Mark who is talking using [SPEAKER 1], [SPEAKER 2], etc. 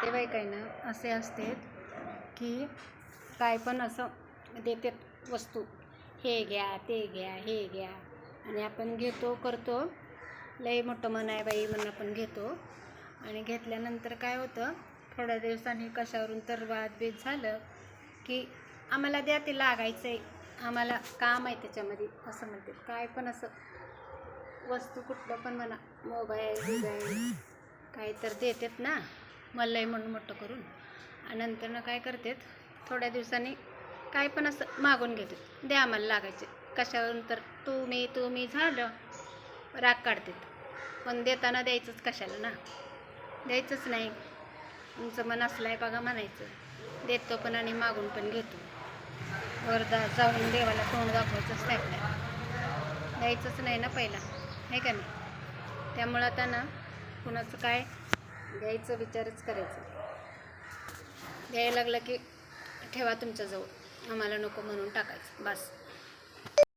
[SPEAKER 1] नातेवाईक आहे ना असे असतात की काय पण असं देतात वस्तू, हे घ्या ते घ्या हे घ्या, आणि आपण घेतो करतो. लई मोठं मन आहे बाई म्हणून आपण घेतो, आणि घेतल्यानंतर काय होतं, थोड्या दिवसांनी कशावरून तर वादभेद झालं की आम्हाला द्या, ते लागायचं आहे, आम्हाला काम आहे त्याच्यामध्ये असं म्हणते. काय पण असं वस्तू कुठलं पण म्हणा, मोबाईल बिबाईल काय तर देतात ना मलाही म्हणून मोठं करून, आणि नंतर काय करतात, थोड्या दिवसांनी काय पण असं मागून घेतात, द्या आम्हाला लागायचे कशावरून तर तुम्ही झालं राग काढतात. पण देताना द्यायचंच कशाला ना, द्यायचंच नाही. तुमचं मन असलं आहे बघा म्हणायचं, देतो पण आणि मागून पण घेतो. वरदा जाऊन देवाला तोंड दाखवायचंच नाही, आपल्याला द्यायचंच नाही ना पहिला, आहे का नाही? त्यामुळं आता ना कुणाचं काय द्यायचं विचारच करायचं. द्यायला लागलं की ठेवा तुमच्याजवळ, आम्हाला नको म्हणून टाकायचं बस.